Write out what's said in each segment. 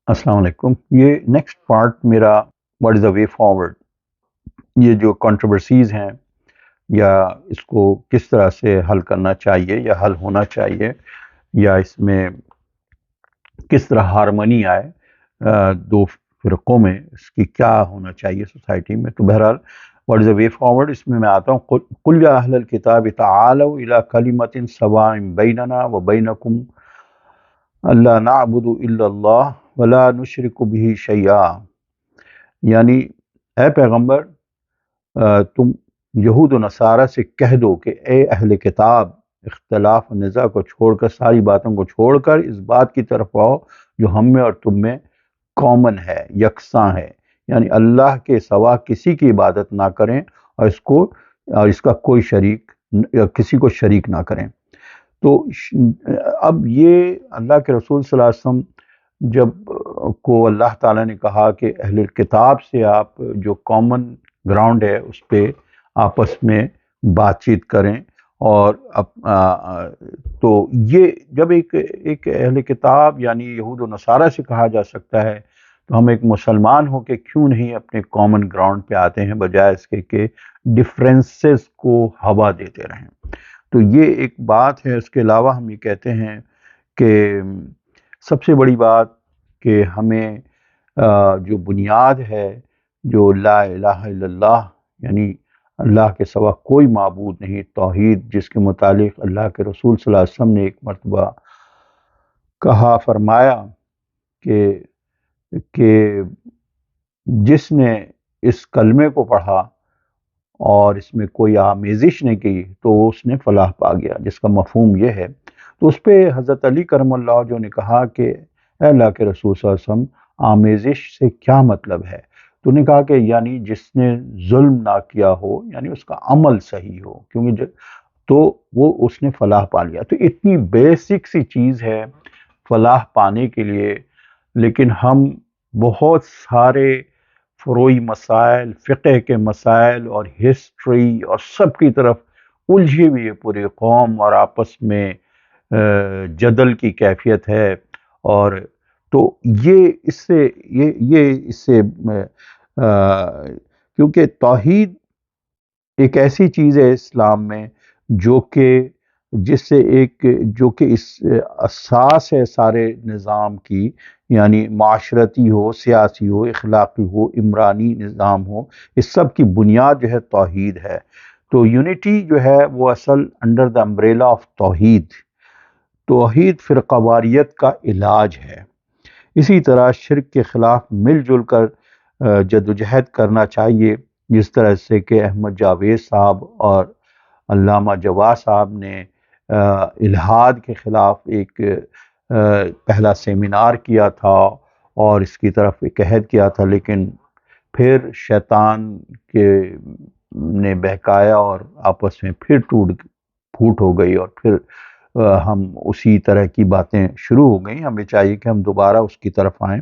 السلام علیکم۔ یہ نیکسٹ پارٹ میرا what is the way forward, یہ جو کنٹروورسیز ہیں یا اس کو کس طرح سے حل کرنا چاہیے یا حل ہونا چاہیے، یا اس میں کس طرح ہارمنی آئے دو فرقوں میں، اس کی کیا ہونا چاہیے سوسائٹی میں۔ تو بہرحال what is the way forward, اس میں آتا ہوں، قل یا اہل الکتاب تعالوا الی کلمۃ سواء بیننا وبینکم اللہ نعبد الا اللہ ولا نشرک بہ شیئا، یعنی اے پیغمبر تم یہود و نصارہ سے کہہ دو کہ اے اہل کتاب، اختلاف و نزاع کو چھوڑ کر، ساری باتوں کو چھوڑ کر اس بات کی طرف آؤ جو ہم میں اور تم میں کامن ہے، یکساں ہے، یعنی اللہ کے سوا کسی کی عبادت نہ کریں اور اس کا کوئی شریک یا کسی کو شریک نہ کریں۔ تو اب یہ اللہ کے رسول صلی اللہ علیہ وسلم جب کو اللہ تعالیٰ نے کہا کہ اہل کتاب سے آپ جو کامن گراؤنڈ ہے اس پہ آپس میں بات چیت کریں، اور تو یہ جب ایک اہل کتاب یعنی یہود و نصارہ سے کہا جا سکتا ہے، تو ہم ایک مسلمان ہو کے کیوں نہیں اپنے کامن گراؤنڈ پہ آتے ہیں، بجائے اس کے کہ ڈفرینسز کو ہوا دیتے رہیں۔ تو یہ ایک بات ہے۔ اس کے علاوہ ہم یہ کہتے ہیں کہ سب سے بڑی بات کہ ہمیں جو بنیاد ہے، جو لا الہ الا اللہ، یعنی اللہ کے سوا کوئی معبود نہیں، توحید، جس کے متعلق اللہ کے رسول صلی اللہ علیہ وسلم نے ایک مرتبہ کہا، فرمایا کہ جس نے اس کلمے کو پڑھا اور اس میں کوئی آمیزش نہیں کی تو اس نے فلاح پا گیا، جس کا مفہوم یہ ہے۔ تو اس پہ حضرت علی کرم اللہ جو نے کہا کہ اے اللہ کے رسول صلی اللہ علیہ وسلم، آمیزش سے کیا مطلب ہے؟ تو نے کہا کہ یعنی جس نے ظلم نہ کیا ہو، یعنی اس کا عمل صحیح ہو، کیونکہ تو وہ اس نے فلاح پا لیا۔ تو اتنی بیسک سی چیز ہے فلاح پانے کے لیے، لیکن ہم بہت سارے فروعی مسائل، فقہ کے مسائل اور ہسٹری اور سب کی طرف الجھی ہوئی ہے پوری قوم، اور آپس میں جدل کی کیفیت ہے۔ اور تو یہ اس سے کیونکہ توحید ایک ایسی چیز ہے اسلام میں جو کہ اس اساس ہے سارے نظام کی، یعنی معاشرتی ہو، سیاسی ہو، اخلاقی ہو، عمرانی نظام ہو، اس سب کی بنیاد جو ہے توحید ہے۔ تو یونٹی جو ہے وہ اصل انڈر دا امبریلا آف توحید فرقہ واریت کا علاج ہے۔ اسی طرح شرک کے خلاف مل جل کر جدوجہد کرنا چاہیے، جس طرح سے کہ احمد جاوید صاحب اور علامہ جواد صاحب نے الحاد کے خلاف ایک پہلا سیمینار کیا تھا اور اس کی طرف ایک عہد کیا تھا، لیکن پھر شیطان نے بہکایا اور آپس میں پھر ٹوٹ پھوٹ ہو گئی، اور پھر ہم اسی طرح کی باتیں شروع ہو گئیں۔ ہمیں چاہیے کہ ہم دوبارہ اس کی طرف آئیں،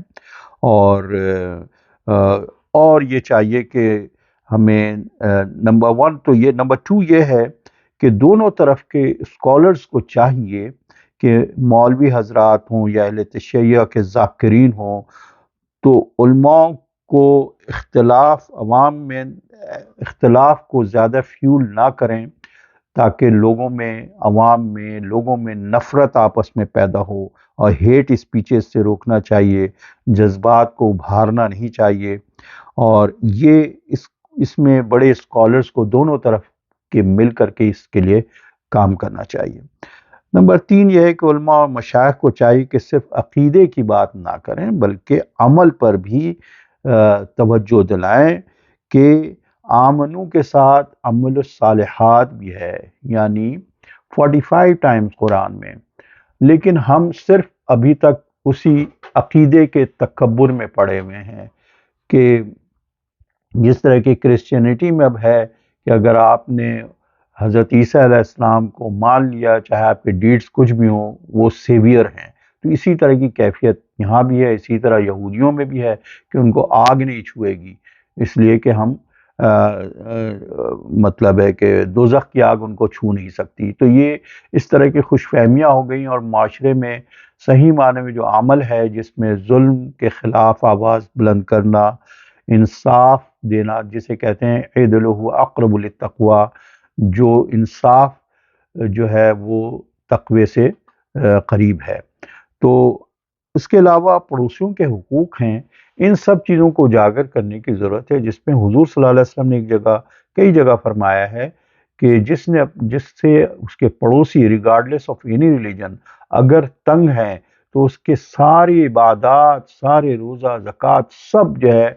اور یہ چاہیے کہ ہمیں نمبر 1 تو یہ، نمبر 2 یہ ہے کہ دونوں طرف کے اسکالرز کو چاہیے کہ مولوی حضرات ہوں یا اہل تشیع کے ذاکرین ہوں، تو علماء کو عوام میں اختلاف کو زیادہ فیول نہ کریں، تاکہ عوام میں لوگوں میں نفرت آپس میں پیدا ہو، اور ہیٹ اسپیچز سے روکنا چاہیے، جذبات کو ابھارنا نہیں چاہیے۔ اور یہ اس میں بڑے اسکالرز کو دونوں طرف کے مل کر کے اس کے لیے کام کرنا چاہیے۔ نمبر 3 یہ ہے کہ علماء اور مشائخ کو چاہیے کہ صرف عقیدے کی بات نہ کریں، بلکہ عمل پر بھی توجہ دلائیں، کہ آمنو کے ساتھ عمل الصالحات بھی ہے، یعنی 45 ٹائمز قرآن میں، لیکن ہم صرف ابھی تک اسی عقیدے کے تکبر میں پڑے ہوئے ہیں، کہ جس طرح کی کرسچینٹی میں اب ہے کہ اگر آپ نے حضرت عیسیٰ علیہ السلام کو مان لیا، چاہے آپ کے ڈیڈز کچھ بھی ہوں، وہ سیویئر ہیں۔ تو اسی طرح کی کیفیت یہاں بھی ہے، اسی طرح یہودیوں میں بھی ہے کہ ان کو آگ نہیں چھوئے گی، اس لیے کہ ہم مطلب ہے کہ دوزخ کی آگ ان کو چھو نہیں سکتی. تو یہ اس طرح کی خوش فہمیاں ہو گئیں، اور معاشرے میں صحیح معنی میں جو عمل ہے جس میں ظلم کے خلاف آواز بلند کرنا، انصاف دینا، جسے کہتے ہیں عدل هو اقرب للتقوی، جو انصاف جو ہے وہ تقوی سے قریب ہے. تو اس کے علاوہ پڑوسیوں کے حقوق ہیں، ان سب چیزوں کو اجاگر کرنے کی ضرورت ہے، جس میں حضور صلی اللہ علیہ وسلم نے ایک جگہ کئی جگہ فرمایا ہے کہ جس سے اس کے پڑوسی ریگارڈلیس آف اینی ریلیجن اگر تنگ ہیں تو اس کے ساری عبادات، سارے روزہ، زکوٰۃ سب جو ہے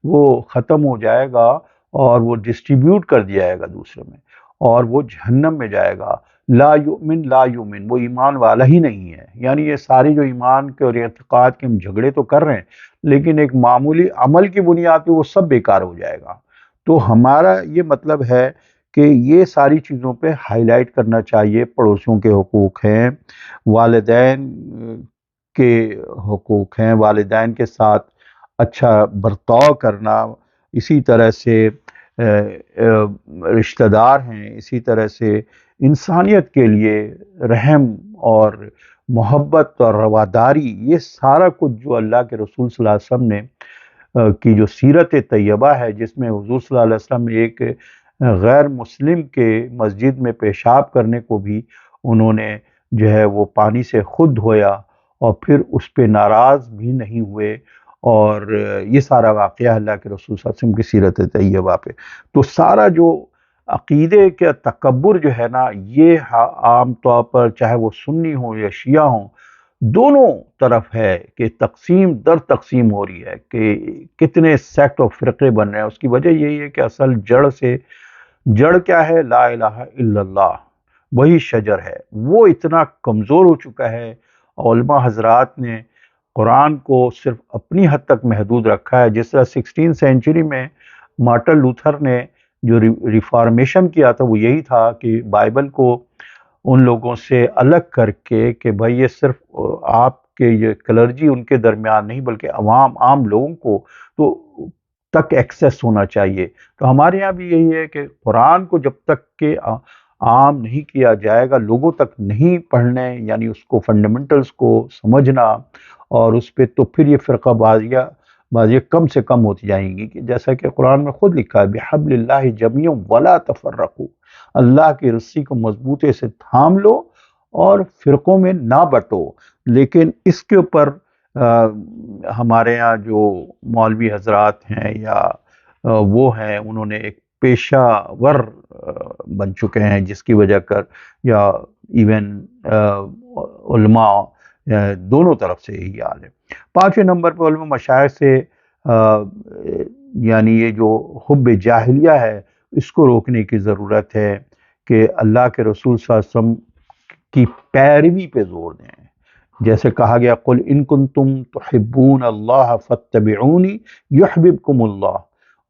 وہ ختم ہو جائے گا، اور وہ ڈسٹریبیوٹ کر دیا جائے گا دوسرے میں، اور وہ جہنم میں جائے گا. لا یؤمن، وہ ایمان والا ہی نہیں ہے. یعنی یہ ساری جو ایمان کے اور اعتقاد کے ہم جھگڑے تو کر رہے ہیں، لیکن ایک معمولی عمل کی بنیاد پہ وہ سب بیکار ہو جائے گا. تو ہمارا یہ مطلب ہے کہ یہ ساری چیزوں پہ ہائی لائٹ کرنا چاہیے. پڑوسیوں کے حقوق ہیں، والدین کے حقوق ہیں، والدین کے ساتھ اچھا برتاؤ کرنا، اسی طرح سے رشتہ دار ہیں، اسی طرح سے انسانیت کے لیے رحم اور محبت اور رواداری، یہ سارا کچھ جو اللہ کے رسول صلی اللہ علیہ وسلم نے کی جو سیرت طیبہ ہے، جس میں حضور صلی اللہ علیہ وسلم نے ایک غیر مسلم کے مسجد میں پیشاب کرنے کو بھی انہوں نے جو ہے وہ پانی سے خود دھویا، اور پھر اس پہ ناراض بھی نہیں ہوئے. اور یہ سارا واقعہ اللہ کے رسول صلی اللہ علیہ وسلم کی سیرت طیبہ پہ. تو سارا جو عقیدے کا تکبر جو ہے نا، یہ عام طور پر چاہے وہ سنی ہوں یا شیعہ ہوں، دونوں طرف ہے کہ تقسیم در تقسیم ہو رہی ہے، کہ کتنے سیکٹ اور فرقے بن رہے ہیں. اس کی وجہ یہی ہے کہ اصل جڑ کیا ہے؟ لا الہ الا اللہ، وہی شجر ہے. وہ اتنا کمزور ہو چکا ہے، علماء حضرات نے قرآن کو صرف اپنی حد تک محدود رکھا ہے. جس طرح 16 سینچری میں مارٹن لوتھر نے جو ریفارمیشن کیا تھا، وہ یہی تھا کہ بائبل کو ان لوگوں سے الگ کر کے کہ بھائی یہ صرف آپ کے یہ کلرجی ان کے درمیان نہیں، بلکہ عام لوگوں کو تو تک ایکسیس ہونا چاہیے. تو ہمارے یہاں بھی یہی ہے کہ قرآن کو جب تک کہ عام نہیں کیا جائے گا، لوگوں تک نہیں پڑھنے، یعنی اس کو فنڈامنٹلز کو سمجھنا، اور اس پہ تو پھر یہ فرقہ بازیاں کم سے کم ہوتی جائیں گی. کہ جیسا کہ قرآن میں خود لکھا ہے، بِحَبْلِ اللَّهِ جَمِيعًا وَلَا تَفَرَّقُوا، اللہ کی رسی کو مضبوطے سے تھام لو اور فرقوں میں نہ بٹو. لیکن اس کے اوپر ہمارے ہاں جو مولوی حضرات ہیں یا وہ ہیں، انہوں نے ایک پیشہ ور بن چکے ہیں، جس کی وجہ کر یا ایون علماء دونوں طرف سے یہی حال ہے. 5ویں نمبر پہ علماء مشائخ سے یعنی یہ جو حب جاہلیہ ہے، اس کو روکنے کی ضرورت ہے، کہ اللہ کے رسول صلی اللہ علیہ وسلم کی پیروی پہ زور دیں. جیسے کہا گیا قل ان کنتم تحبون اللہ فاتبعونی یحببکم اللہ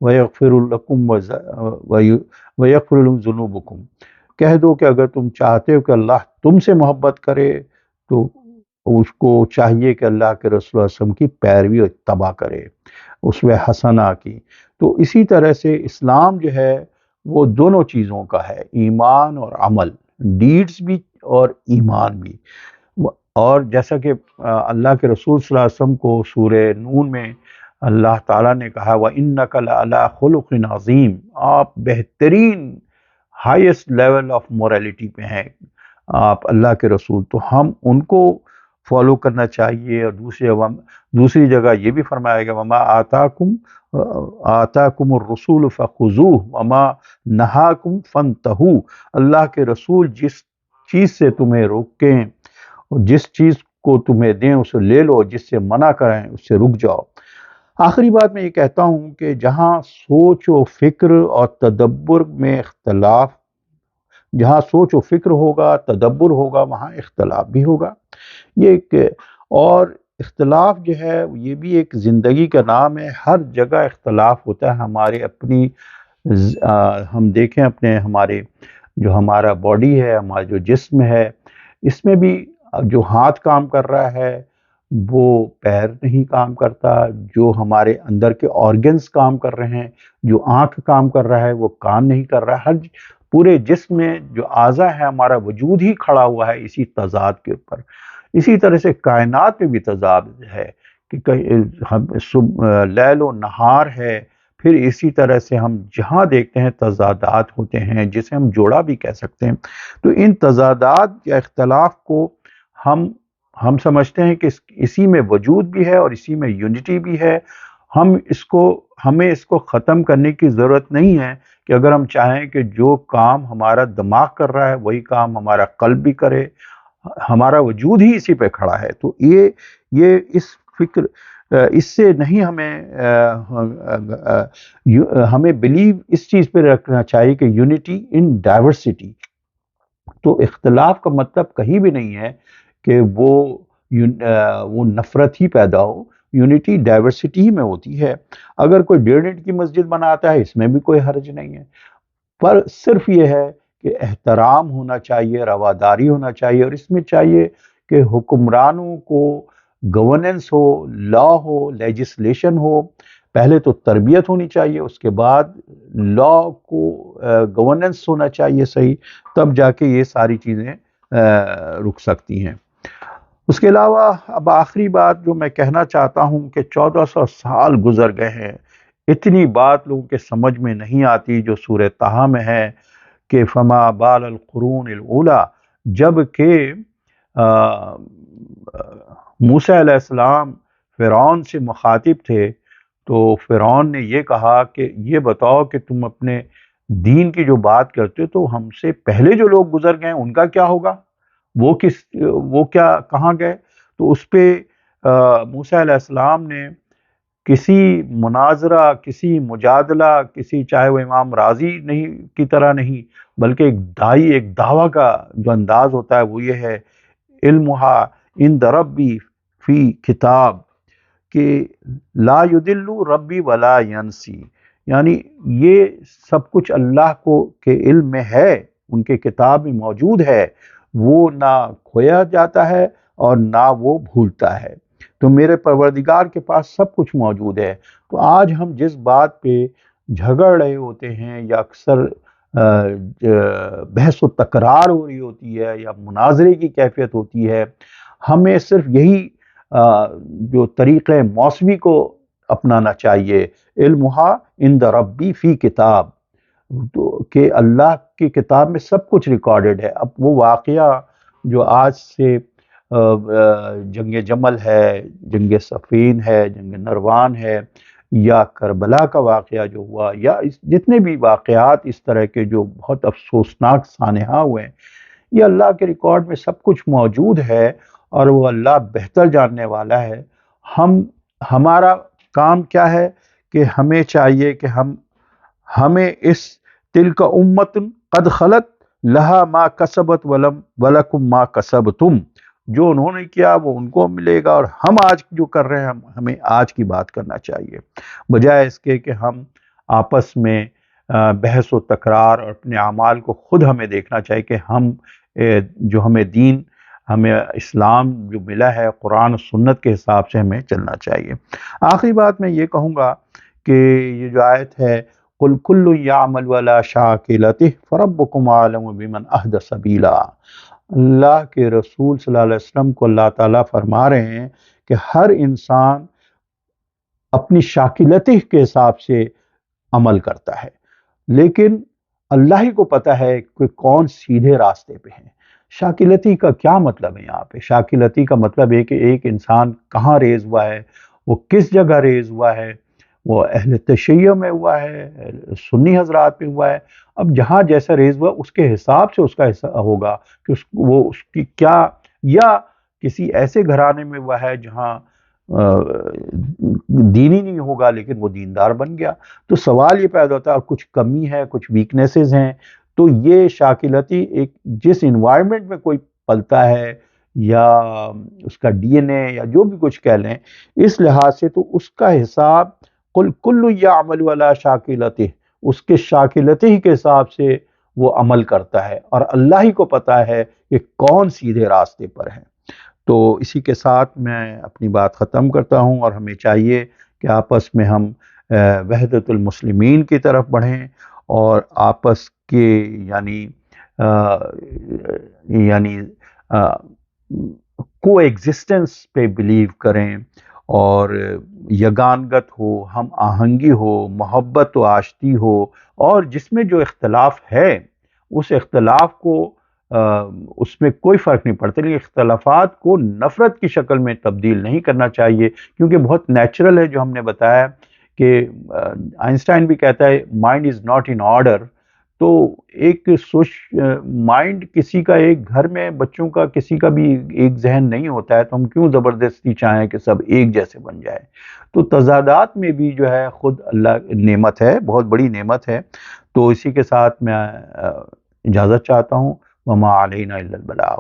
ویغفر لکم ویغفر لکم ذنوبکم. کہہ دو کہ اگر تم چاہتے ہو کہ اللہ تم سے محبت کرے، تو اس کو چاہیے کہ اللہ کے رسول صلی اللہ علیہ وسلم کی پیروی اور اتباع کرے، اسوہ حسنہ کی. تو اسی طرح سے اسلام جو ہے وہ دونوں چیزوں کا ہے، ایمان اور عمل، ڈیڈز بھی اور ایمان بھی. اور جیسا کہ اللہ کے رسول صلی اللہ علیہ وسلم کو سورہ نون میں اللہ تعالیٰ نے کہا وَإِنَّكَ لَعَلَىٰ خُلُقٍ عَظِيمٍ، آپ بہترین ہائیسٹ لیول آف مورالٹی پہ ہیں آپ اللہ کے رسول. تو ہم ان کو فالو کرنا چاہیے. اور دوسری جگہ یہ بھی فرمایا گیا وَمَا آتَاكُمُ الرَّسُولُ فَخُذُوهُ وَمَا نَهَاكُمْ فَانْتَهُوا. اللہ کے رسول جس چیز سے تمہیں روکیں، جس چیز کو تمہیں دیں اسے لے لو، جس سے منع کریں اس سے رک جاؤ. آخری بات میں یہ کہتا ہوں کہ جہاں سوچ و فکر اور تدبر میں اختلاف، جہاں سوچ و فکر ہوگا، تدبر ہوگا، وہاں اختلاف بھی ہوگا. یہ ایک اور اختلاف جو ہے یہ بھی ایک زندگی کا نام ہے. ہر جگہ اختلاف ہوتا ہے. ہمارے اپنی ہم دیکھیں اپنے جو ہمارا باڈی ہے، ہمارا جو جسم ہے، اس میں بھی جو ہاتھ کام کر رہا ہے وہ پیر نہیں کام کرتا، جو ہمارے اندر کے آرگنز کام کر رہے ہیں، جو آنکھ کام کر رہا ہے وہ کان نہیں کر رہا ہے، پورے جسم میں جو اعضا ہے، ہمارا وجود ہی کھڑا ہوا ہے اسی تضاد کے اوپر۔ اسی طرح سے کائنات میں بھی تضاد ہے کہ لیل و نہار ہے، پھر اسی طرح سے ہم جہاں دیکھتے ہیں تضادات ہوتے ہیں جسے ہم جوڑا بھی کہہ سکتے ہیں۔ تو ان تضادات یا اختلاف کو ہم سمجھتے ہیں کہ اسی میں وجود بھی ہے اور اسی میں یونٹی بھی ہے۔ ہمیں اس کو ختم کرنے کی ضرورت نہیں ہے کہ اگر ہم چاہیں کہ جو کام ہمارا دماغ کر رہا ہے وہی کام ہمارا قلب بھی کرے، ہمارا وجود ہی اسی پہ کھڑا ہے۔ تو یہ اس فکر اس سے نہیں ہمیں بلیو اس چیز پہ رکھنا چاہیے کہ یونٹی ان ڈائیورسٹی۔ تو اختلاف کا مطلب کہیں بھی نہیں ہے کہ وہ نفرت ہی پیدا ہو، یونٹی ڈائیورسٹی ہی میں ہوتی ہے۔ اگر کوئی 1.5 کی مسجد بناتا ہے اس میں بھی کوئی حرج نہیں ہے، پر صرف یہ ہے کہ احترام ہونا چاہیے، رواداری ہونا چاہیے، اور اس میں چاہیے کہ حکمرانوں کو گورننس ہو، لا ہو، لیجسلیشن ہو۔ پہلے تو تربیت ہونی چاہیے، اس کے بعد لا کو گورننس ہونا چاہیے صحیح، تب جا کے یہ ساری چیزیں رک سکتی ہیں۔ اس کے علاوہ اب آخری بات جو میں کہنا چاہتا ہوں کہ 1400 سال گزر گئے ہیں، اتنی بات لوگوں کے سمجھ میں نہیں آتی جو سورہ طٰہٰ میں ہے کہ فما بال القرون الاولیٰ، جب کہ موسیٰ علیہ السلام فرعون سے مخاطب تھے تو فرعون نے یہ کہا کہ یہ بتاؤ کہ تم اپنے دین کی جو بات کرتے تو ہم سے پہلے جو لوگ گزر گئے ان کا کیا ہوگا، وہ کیا کہاں گئے؟ تو اس پہ موسیٰ علیہ السلام نے کسی مناظرہ، کسی مجادلہ، کسی چاہے وہ امام راضی نہیں کی طرح نہیں، بلکہ ایک دائی، ایک دعویٰ کا جو انداز ہوتا ہے وہ یہ ہے علمہا عند ربی فی کتاب، کہ لا یضل ربی ولا ینسی، یعنی یہ سب کچھ اللہ کے علم میں ہے، ان کے کتاب میں موجود ہے، وہ نہ کھویا جاتا ہے اور نہ وہ بھولتا ہے۔ تو میرے پروردگار کے پاس سب کچھ موجود ہے۔ تو آج ہم جس بات پہ جھگڑ رہے ہوتے ہیں یا اکثر بحث و تکرار ہو رہی ہوتی ہے یا مناظرے کی کیفیت ہوتی ہے، ہمیں صرف یہی جو طریقہ موسوی کو اپنانا چاہیے، علمہا عند ربی فی کتاب، تو کہ اللہ کی کتاب میں سب کچھ ریکارڈڈ ہے۔ اب وہ واقعہ جو آج سے جنگ جمل ہے، جنگ صفین ہے، جنگ نروان ہے، یا کربلا کا واقعہ جو ہوا، یا جتنے بھی واقعات اس طرح کے جو بہت افسوسناک سانحہ ہوئے ہیں، یہ اللہ کے ریکارڈ میں سب کچھ موجود ہے اور وہ اللہ بہتر جاننے والا ہے۔ ہمارا کام کیا ہے کہ ہمیں چاہیے کہ ہمیں اس تلک امت قد خلت لہا ما کسبت ولکم ما کسبتم، جو انہوں نے کیا وہ ان کو ملے گا، اور ہم آج جو کر رہے ہیں ہمیں آج کی بات کرنا چاہیے، بجائے اس کے کہ ہم آپس میں بحث و تکرار، اور اپنے اعمال کو خود ہمیں دیکھنا چاہیے کہ جو ہمیں دین، ہمیں اسلام جو ملا ہے قرآن و سنت کے حساب سے ہمیں چلنا چاہیے۔ آخری بات میں یہ کہوں گا کہ یہ جو آیت ہے قُلْ كُلٌّ يَعْمَلُ عَلَى شَاكِلَتِهِ فَرَبُّكُمْ أَعْلَمُ بِمَنْ أَهْدَىٰ سَبِيلًا، اللہ کے رسول صلی اللہ علیہ وسلم کو اللہ تعالیٰ فرما رہے ہیں کہ ہر انسان اپنی شاکلتہ کے حساب سے عمل کرتا ہے، لیکن اللہ ہی کو پتہ ہے کہ کون سیدھے راستے پہ ہیں۔ شاکلتی کا کیا مطلب ہے یہاں پہ؟ شاکلتی کا مطلب ہے کہ ایک انسان کہاں ریز ہوا ہے، وہ کس جگہ ریز ہوا ہے، وہ اہل تشیع میں ہوا ہے، سنی حضرات میں ہوا ہے۔ اب جہاں جیسا ریز ہوا اس کے حساب سے اس کا حصہ ہوگا کہ اس کی کیا، یا کسی ایسے گھرانے میں ہوا ہے جہاں دینی نہیں ہوگا لیکن وہ دیندار بن گیا، تو سوال یہ پیدا ہوتا ہے، اور کچھ کمی ہے، کچھ ویکنیسز ہیں، تو یہ شاکلتی ایک جس انوائرمنٹ میں کوئی پلتا ہے یا اس کا ڈی این اے یا جو بھی کچھ کہہ لیں، اس لحاظ سے تو اس کا حساب قُلْ كُلٌّ يَعْمَلُ عَلَى شَاكِلَتِهِ، اس کے شاکلتی کے حساب سے وہ عمل کرتا ہے، اور اللہ ہی کو پتا ہے کہ کون سیدھے راستے پر ہے۔ تو اسی کے ساتھ میں اپنی بات ختم کرتا ہوں، اور ہمیں چاہیے کہ آپس میں ہم وحدت المسلمین کی طرف بڑھیں، اور آپس کے یعنی کو ایگزسٹنس پہ بلیو کریں، اور یگانگت ہو، ہم آہنگی ہو، محبت و آشتی ہو، اور جس میں جو اختلاف ہے اس اختلاف کو اس میں کوئی فرق نہیں پڑتا، لیکن اختلافات کو نفرت کی شکل میں تبدیل نہیں کرنا چاہیے، کیونکہ بہت نیچرل ہے جو ہم نے بتایا کہ آئنسٹائن بھی کہتا ہے mind is not in order. تو ایک مائنڈ کسی کا، ایک گھر میں بچوں کا کسی کا بھی ایک ذہن نہیں ہوتا ہے، تو ہم کیوں زبردستی چاہیں کہ سب ایک جیسے بن جائے. تو تضادات میں بھی جو ہے خود اللہ نعمت ہے، بہت بڑی نعمت ہے. تو اسی کے ساتھ میں اجازت چاہتا ہوں. وما علینا الا البلاغ.